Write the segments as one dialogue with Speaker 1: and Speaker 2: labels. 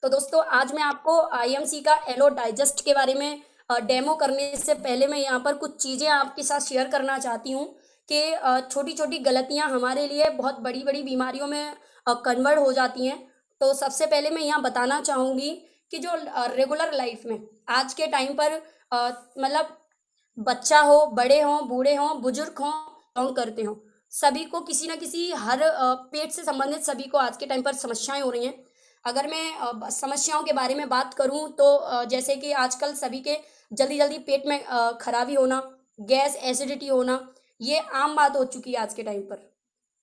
Speaker 1: तो दोस्तों आज मैं आपको आईएमसी का एलो डाइजेस्ट के बारे में डेमो करने से पहले मैं यहाँ पर कुछ चीज़ें आपके साथ शेयर करना चाहती हूँ कि छोटी-छोटी गलतियाँ हमारे लिए बहुत बड़ी-बड़ी बीमारियों में कन्वर्ट हो जाती हैं। तो सबसे पहले मैं यहाँ बताना चाहूँगी कि जो रेगुलर लाइफ में आज के टाइम पर मतलब बच्चा हो, बड़े हों, बूढ़े हों, बुजुर्ग हों, बिलॉन्ग करते हों, सभी को किसी न किसी हर पेट से संबंधित सभी को आज के टाइम पर समस्याएँ हो रही हैं। अगर मैं समस्याओं के बारे में बात करूँ तो जैसे कि आजकल सभी के जल्दी-जल्दी पेट में खराबी होना, गैस, एसिडिटी होना, ये आम बात हो चुकी है आज के टाइम पर।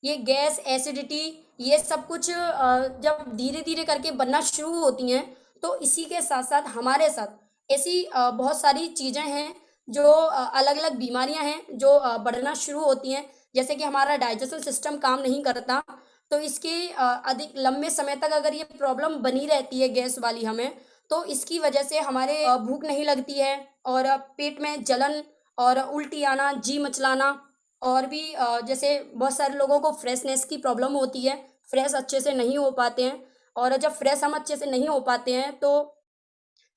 Speaker 1: ये गैस, एसिडिटी ये सब कुछ जब धीरे-धीरे करके बनना शुरू होती हैं, तो इसी के साथ-साथ हमारे साथ ऐसी बहुत सारी चीज़ें हैं जो अलग-अलग बीमारियाँ हैं जो बढ़ना शुरू होती हैं। जैसे कि हमारा डाइजेशन सिस्टम काम नहीं करता, तो इसके अधिक लंबे समय तक अगर ये प्रॉब्लम बनी रहती है गैस वाली हमें, तो इसकी वजह से हमारे भूख नहीं लगती है और पेट में जलन और उल्टी आना, जी मचलाना और भी जैसे बहुत सारे लोगों को फ्रेशनेस की प्रॉब्लम होती है, फ्रेश अच्छे से नहीं हो पाते हैं और जब फ्रेश हम अच्छे से नहीं हो पाते हैं, तो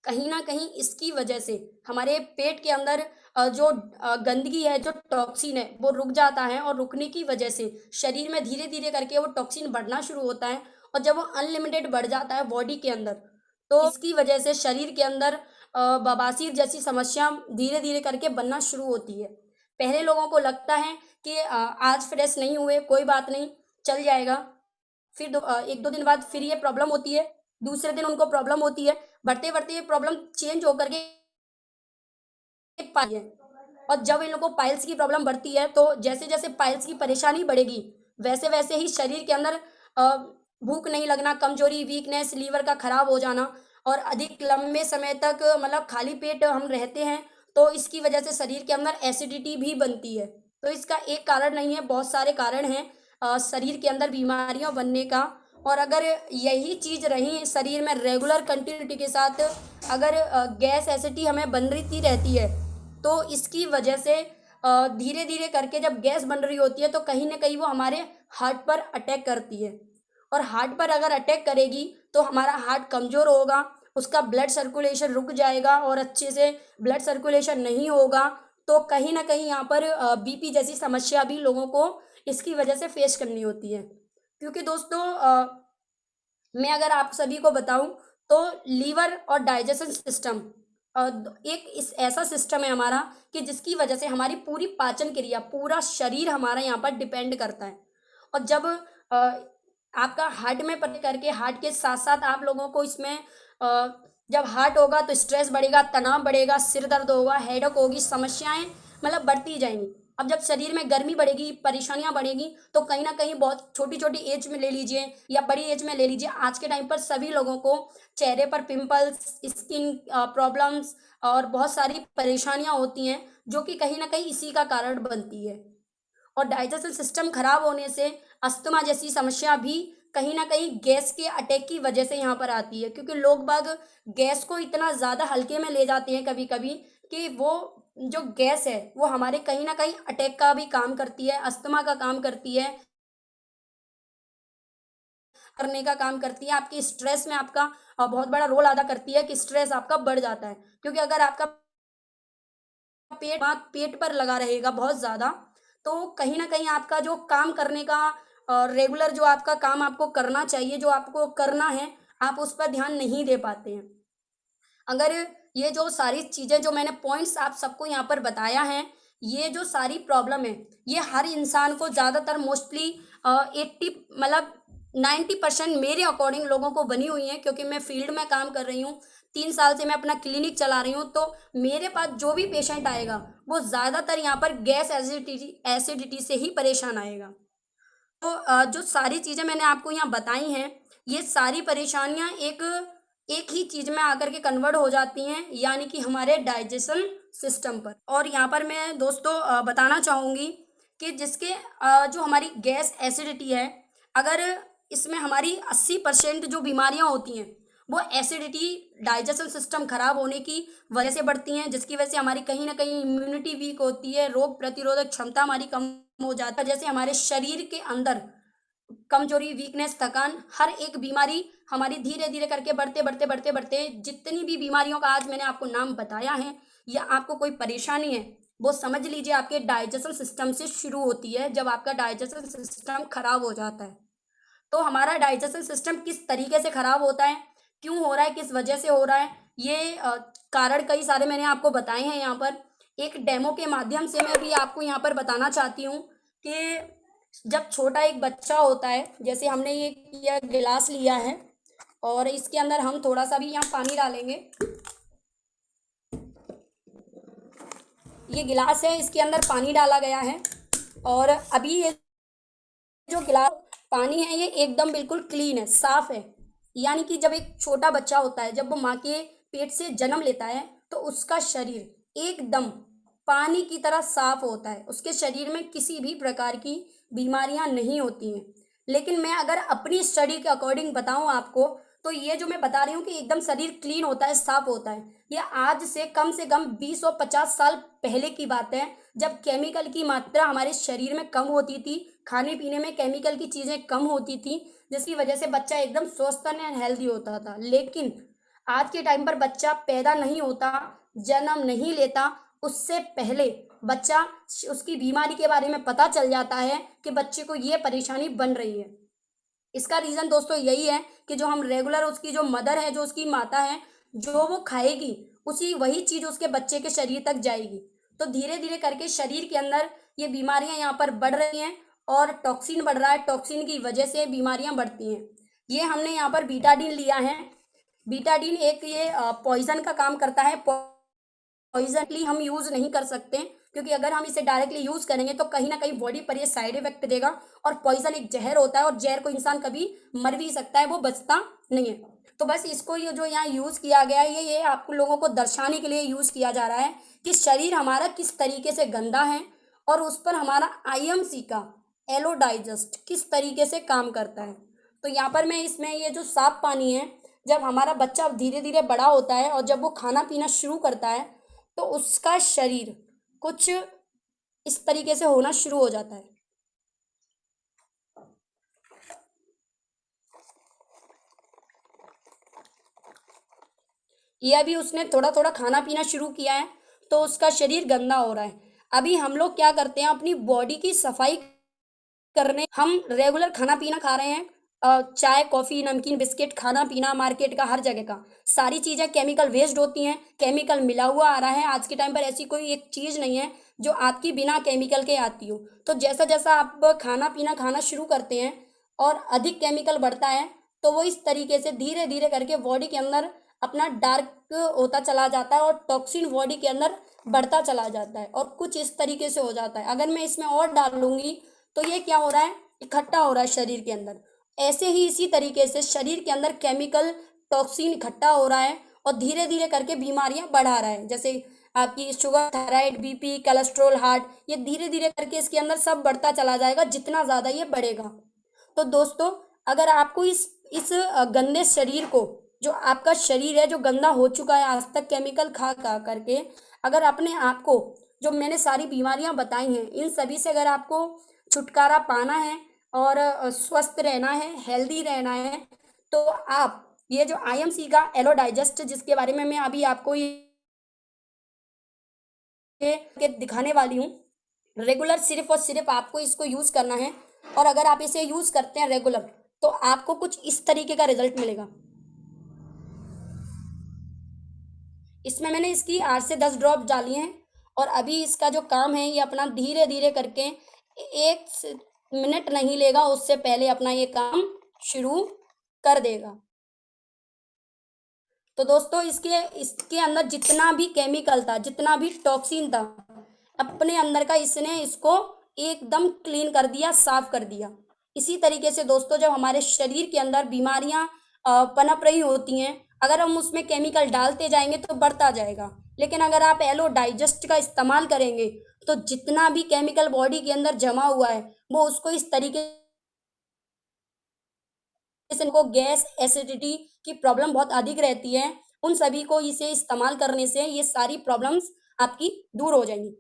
Speaker 1: कहीं न कहीं इसकी वजह से हमारे पेट के अंदर जो गंदगी है, जो टॉक्सिन है, वो रुक जाता है और रुकने की वजह से शरीर में धीरे-धीरे करके वो टॉक्सिन बढ़ना शुरू होता है और जब वो अनलिमिटेड बढ़ जाता है बॉडी के अंदर, तो इसकी वजह से शरीर के अंदर बवासीर जैसी समस्या धीरे-धीरे करके बनना शुरू होती है। पहले लोगों को लगता है कि आज फ्रेश नहीं हुए, कोई बात नहीं, चल जाएगा। फिर 1-2 दिन बाद फिर ये प्रॉब्लम होती है, दूसरे दिन उनको प्रॉब्लम होती है, बढ़ते-बढ़ते ये प्रॉब्लम चेंज होकर के पाई है और जब इन लोगों को पाइल्स की प्रॉब्लम बढ़ती है, तो जैसे-जैसे पाइल्स की परेशानी बढ़ेगी, वैसे-वैसे ही शरीर के अंदर अ, भूख नहीं लगना, कमज़ोरी, वीकनेस, लीवर का खराब हो जाना और अधिक लंबे समय तक मतलब खाली पेट हम रहते हैं, तो इसकी वजह से शरीर के अंदर एसिडिटी भी बनती है। तो इसका एक कारण नहीं है, बहुत सारे कारण हैं शरीर के अंदर बीमारियाँ बनने का और अगर यही चीज़ रही शरीर में रेगुलर कंटिन्यूटी के साथ अगर गैस एसिडिटी हमें बनती रहती है, तो इसकी वजह से धीरे-धीरे करके जब गैस बन रही होती है, तो कहीं न कहीं वो हमारे हार्ट पर अटैक करती है और हार्ट पर अगर अटैक करेगी, तो हमारा हार्ट कमज़ोर होगा, उसका ब्लड सर्कुलेशन रुक जाएगा और अच्छे से ब्लड सर्कुलेशन नहीं होगा, तो कहीं न कहीं यहाँ पर बीपी जैसी समस्या भी लोगों को इसकी वजह से फेस करनी होती है। क्योंकि दोस्तों मैं अगर आप सभी को बताऊँ तो लीवर और डाइजेशन सिस्टम एक इस ऐसा सिस्टम है हमारा कि जिसकी वजह से हमारी पूरी पाचन क्रिया, पूरा शरीर हमारा यहाँ पर डिपेंड करता है। और जब आपका हार्ट में पता करके हार्ट के साथ-साथ आप लोगों को इसमें जब हार्ट होगा तो स्ट्रेस बढ़ेगा, तनाव बढ़ेगा, सिर दर्द होगा, हेडेक होगी, समस्याएँ मतलब बढ़ती जाएँगी। अब जब शरीर में गर्मी बढ़ेगी, परेशानियाँ बढ़ेगी, तो कहीं न कहीं बहुत छोटी-छोटी एज में ले लीजिए या बड़ी एज में ले लीजिए, आज के टाइम पर सभी लोगों को चेहरे पर पिंपल्स, स्किन प्रॉब्लम्स और बहुत सारी परेशानियाँ होती हैं, जो कि कहीं न कहीं इसी का कारण बनती है। और डाइजेशन सिस्टम खराब होने से अस्थमा जैसी समस्या भी कहीं न कहीं गैस के अटैक की वजह से यहाँ पर आती है क्योंकि लोग बाग गैस को इतना ज़्यादा हल्के में ले जाते हैं कभी-कभी कि वो जो गैस है, वो हमारे कहीं न कहीं अटैक का भी काम करती है, अस्थमा का काम करती है, करने का काम करती है, आपकी स्ट्रेस में आपका बहुत बड़ा रोल अदा करती है कि स्ट्रेस आपका बढ़ जाता है। क्योंकि अगर आपका पेट पर लगा रहेगा बहुत ज़्यादा, तो कहीं न कहीं आपका जो काम करने का रेगुलर जो आपका काम आपको करना चाहिए, जो आपको करना है, आप उस पर ध्यान नहीं दे पाते हैं। अगर ये जो सारी चीज़ें जो मैंने पॉइंट्स आप सबको यहाँ पर बताया है, ये जो सारी प्रॉब्लम है, ये हर इंसान को ज़्यादातर मोस्टली 80 मतलब 90% मेरे अकॉर्डिंग लोगों को बनी हुई है क्योंकि मैं फील्ड में काम कर रही हूँ। 3 साल से मैं अपना क्लिनिक चला रही हूँ, तो मेरे पास जो भी पेशेंट आएगा, वो ज़्यादातर यहाँ पर गैस एसिडिटी एसिडिटी से ही परेशान आएगा। तो जो सारी चीज़ें मैंने आपको यहाँ बताई हैं, ये सारी परेशानियाँ एक एक ही चीज़ में आकर के कन्वर्ट हो जाती हैं, यानी कि हमारे डाइजेशन सिस्टम पर। और यहाँ पर मैं दोस्तों बताना चाहूँगी कि जो हमारी गैस एसिडिटी है, अगर इसमें हमारी 80% जो बीमारियाँ होती हैं, वो एसिडिटी, डाइजेशन सिस्टम खराब होने की वजह से बढ़ती हैं, जिसकी वजह से हमारी कहीं न कहीं इम्यूनिटी वीक होती है, रोग प्रतिरोधक क्षमता हमारी कम हो जाता है। जैसे हमारे शरीर के अंदर कमजोरी, वीकनेस, थकान, हर एक बीमारी हमारी धीरे-धीरे करके बढ़ते जितनी भी बीमारियों का आज मैंने आपको नाम बताया है या आपको कोई परेशानी है, वो समझ लीजिए आपके डाइजेशन सिस्टम से शुरू होती है, जब आपका डाइजेशन सिस्टम खराब हो जाता है। तो हमारा डाइजेशन सिस्टम किस तरीके से खराब होता है, क्यों हो रहा है, किस वजह से हो रहा है, ये कारण कई सारे मैंने आपको बताए हैं यहाँ पर। एक डेमो के माध्यम से मैं भी आपको यहाँ पर बताना चाहती हूँ कि जब छोटा एक बच्चा होता है, जैसे हमने ये गिलास लिया है और इसके अंदर हम थोड़ा-सा भी यहाँ पानी डालेंगे। ये गिलास है, इसके अंदर पानी डाला गया है और अभी ये जो गिलास पानी है ये एकदम बिल्कुल क्लीन है, साफ है। यानी कि जब एक छोटा बच्चा होता है, जब वो माँ के पेट से जन्म लेता है, तो उसका शरीर एकदम पानी की तरह साफ होता है। उसके शरीर में किसी भी प्रकार की बीमारियां नहीं होती हैं। लेकिन मैं अगर अपनी स्टडी के अकॉर्डिंग बताऊं आपको, तो ये जो मैं बता रही हूँ कि एकदम शरीर क्लीन होता है, साफ होता है, ये आज से कम 20 और 50 साल पहले की बात है, जब केमिकल की मात्रा हमारे शरीर में कम होती थी, खाने पीने में केमिकल की चीज़ें कम होती थी, जिसकी वजह से बच्चा एकदम स्वस्थ एंड हेल्दी होता था। लेकिन आज के टाइम पर बच्चा पैदा नहीं होता, जन्म नहीं लेता, उससे पहले बच्चा उसकी बीमारी के बारे में पता चल जाता है कि बच्चे को ये परेशानी बन रही है। इसका रीज़न दोस्तों यही है कि जो हम रेगुलर उसकी जो मदर है, जो उसकी माता है, जो वो खाएगी, उसी वही चीज़ उसके बच्चे के शरीर तक जाएगी। तो धीरे-धीरे करके शरीर के अंदर ये बीमारियाँ यहाँ पर बढ़ रही हैं और टॉक्सिन बढ़ रहा है, टॉक्सिन की वजह से बीमारियाँ बढ़ती हैं। ये हमने यहाँ पर बीटाडीन लिया है। बीटाडीन एक ये पॉइज़न का काम करता है। पॉइजनली हम यूज़ नहीं कर सकते, क्योंकि अगर हम इसे डायरेक्टली यूज़ करेंगे तो कहीं न कहीं बॉडी पर ये साइड इफ़ेक्ट देगा और पॉइज़न एक ज़हर होता है और ज़हर को इंसान कभी मर भी सकता है, वो बचता नहीं है। तो बस इसको ये जो यहाँ यूज़ किया गया है, ये आप लोगों को दर्शाने के लिए यूज़ किया जा रहा है कि शरीर हमारा किस तरीके से गंदा है और उस पर हमारा आईएमसी का एलो डाइजेस्ट किस तरीके से काम करता है। तो यहाँ पर मैं इसमें ये जो साफ पानी है, जब हमारा बच्चा धीरे-धीरे बड़ा होता है और जब वो खाना-पीना शुरू करता है, तो उसका शरीर कुछ इस तरीके से होना शुरू हो जाता है। ये अभी उसने थोड़ा-थोड़ा खाना-पीना शुरू किया है, तो उसका शरीर गंदा हो रहा है। अभी हम लोग क्या करते हैं, अपनी बॉडी की सफाई करने हम रेगुलर खाना-पीना खा रहे हैं, चाय, कॉफ़ी, नमकीन, बिस्किट, खाना-पीना मार्केट का हर जगह का, सारी चीज़ें केमिकल बेस्ड होती हैं, केमिकल मिला हुआ आ रहा है। आज के टाइम पर ऐसी कोई एक चीज़ नहीं है, जो आपकी बिना केमिकल के आती हो। तो जैसा-जैसा आप खाना-पीना खाना शुरू करते हैं और अधिक केमिकल बढ़ता है, तो वो इस तरीके से धीरे-धीरे करके बॉडी के अंदर अपना डार्क होता चला जाता है और टॉक्सिन बॉडी के अंदर बढ़ता चला जाता है और कुछ इस तरीके से हो जाता है। अगर मैं इसमें और डाल लूँगी, तो ये क्या हो रहा है, इकट्ठा हो रहा है शरीर के अंदर। ऐसे ही इसी तरीके से शरीर के अंदर केमिकल टॉक्सिन इकट्ठा हो रहा है और धीरे-धीरे करके बीमारियाँ बढ़ा रहा है। जैसे आपकी sugar, thyroid, BP, cholesterol, heart, ये धीरे-धीरे करके इसके अंदर सब बढ़ता चला जाएगा, जितना ज़्यादा ये बढ़ेगा। तो दोस्तों, अगर आपको इस गंदे शरीर को, जो आपका शरीर है जो गंदा हो चुका है आज तक केमिकल खा-खा करके, अगर अपने आप को, जो मैंने सारी बीमारियाँ बताई हैं, इन सभी से अगर आपको छुटकारा पाना है और स्वस्थ रहना है, हेल्दी रहना है, तो आप ये जो आईएमसी का एलो डाइजेस्ट, जिसके बारे में मैं अभी आपको ये दिखाने वाली हूँ, रेगुलर सिर्फ़ और सिर्फ़ आपको इसको यूज़ करना है और अगर आप इसे यूज़ करते हैं रेगुलर, तो आपको कुछ इस तरीके का रिज़ल्ट मिलेगा। इसमें मैंने इसकी 8 से 10 ड्रॉप डाली हैं और अभी इसका जो काम है ये अपना धीरे-धीरे करके 1 से मिनट नहीं लेगा, उससे पहले अपना ये काम शुरू कर देगा। तो दोस्तों, इसके इसके अंदर जितना भी केमिकल था, जितना भी टॉक्सिन था, अपने अंदर का इसने इसको एकदम क्लीन कर दिया, साफ कर दिया। इसी तरीके से दोस्तों, जब हमारे शरीर के अंदर बीमारियां पनप रही होती हैं, अगर हम उसमें केमिकल डालते जाएंगे तो बढ़ता जाएगा। लेकिन अगर आप एलो डाइजेस्ट का इस्तेमाल करेंगे, तो जितना भी केमिकल बॉडी के अंदर जमा हुआ है, वो उसको इस तरीके से, इनको गैस, एसिडिटी की प्रॉब्लम बहुत अधिक रहती है, उन सभी को इसे इस्तेमाल करने से ये सारी प्रॉब्लम्स आपकी दूर हो जाएँगी।